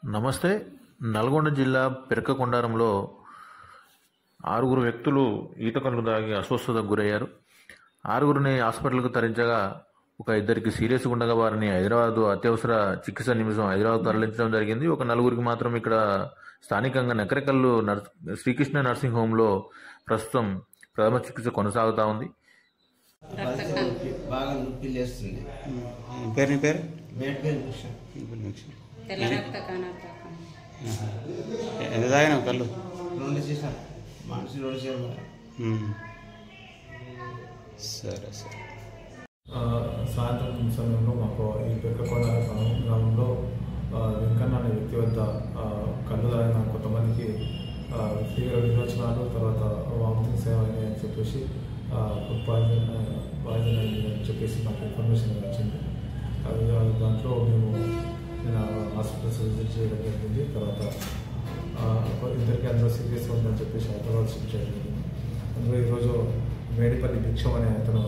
నమస్తే. నల్గొండ జిల్లా పెరకకొండారంలో 6 వ్యక్తులు ఈత కళ్ళు తాగి అస్వస్థతకు గురయ్యారు. 6 హాస్పిటల్కు తరలించగా ఒక 2 సీరియస్గా ఉండగా వారిని హైదరాబాద్ అత్యవసర చికిత్స నిమిషం హైదరాబాద్ తరలించడం జరిగింది. ఒక 4 మాత్రం ఇక్కడ స్థానికంగా నకరికల్లు శ్రీకృష్ణ నర్సింగ్ హోంలో ప్రస్తుతం ప్రథమ చికిత్స కొనసాగుతూ ఉంది. బాగా నొప్పి లేస్తుంది. పేరు ఎంత తాగినావు కళ్ళు? 2 సీసాలు మనిషి 2 సీసాలు. సరే సరే. సాయంత్రం సమయంలో మాకు ఈ పెరకకొండ గ్రామంలో వెంకన్న అనే వ్యక్తి వద్ద కళ్ళు తాగిన కొంతమందికి తీవ్ర విరోచనాలు, తర్వాత వామిటింగ్స్ అని చెప్పేసి ఫుడ్ పాయిజన్ అని చెప్పేసి మాకు ఇన్ఫర్మేషన్ వచ్చింది. దాంట్లో మేము హాస్పిటల్స్ విజిట్ చేయడం జరిగింది. తర్వాత ఇద్దరికి అందరూ సీరియస్ ఉందని చెప్పేసి హైదరాబాద్ షిఫ్ట్ చేయడం జరిగింది. అందులో ఈరోజు మేడిపల్లి భిక్షం అనే అతను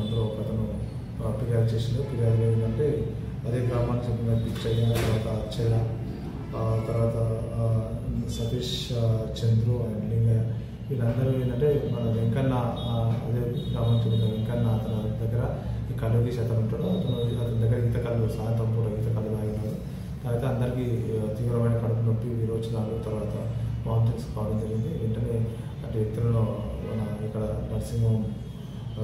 ఫిర్యాదు చేసింది. ఫిర్యాదు ఏంటంటే అదే గ్రామానికి చెందిన పిచ్చయ్య, తర్వాత అచ్చయ్య, తర్వాత సతీష్, చంద్రు అండ్ లింగయ్య, వీళ్ళందరూ ఏంటంటే మన వెంకన్న, అదే గ్రామానికి చెందిన వెంకన్న అతని దగ్గర ఈ కళ్ళు తీసి అతను ఉంటాడు. అతని దగ్గర ఈత కళ్ళు సాయంత్రం పూట ఈత కళ్ళు తాగినాడు. అయితే అందరికీ తీవ్రమైన కడుపు నొప్పి, విరోచనాలు, తర్వాత వామిటింగ్స్ కావడం జరిగింది. వెంటనే అటు వ్యక్తులను మన ఇక్కడ nursing home,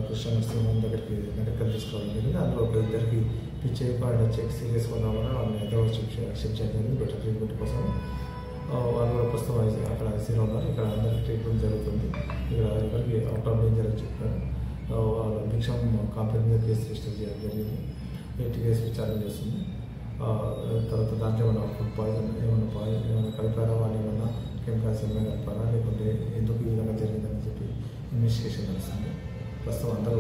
Krishna nursing home దగ్గరికి మెడికల్ తీసుకోవడం జరిగింది. అందులో 2 పిచ్చయ్య అండ్ చెక్ సీరియస్గా ఉన్నా కూడా వాళ్ళని హైదరాబాద్ షిఫ్ట్ చేయడం జరిగింది బెటర్ ట్రీట్మెంట్ కోసం. వాళ్ళు కూడా ప్రస్తుతం అక్కడ ఐసీలో ఉన్నారు. ఇక్కడ అందరికీ ట్రీట్మెంట్ జరుగుతుంది. ఇక్కడ ఎవరికి అవుట్ ఆఫ్ డేంజర్ అని చెప్పారు. వాళ్ళ భిక్షం కంపెనీ మీద కేసు రిజిస్టర్ చేయడం జరిగింది. 8 కేసు విచారణ చేస్తుంది. తర్వాత దాంట్లో ఏమైనా ఫుడ్ పాయిజన్ ఏమైనా కలిపారా, వాళ్ళు ఏమైనా కెమికల్స్ ఏమైనా కలిపారా, లేకుంటే ఎందుకు ఈ విధంగా జరిగిందని చెప్పి ఇన్వెస్టిగేషన్ నడుస్తుంది. ప్రస్తుతం అందరూ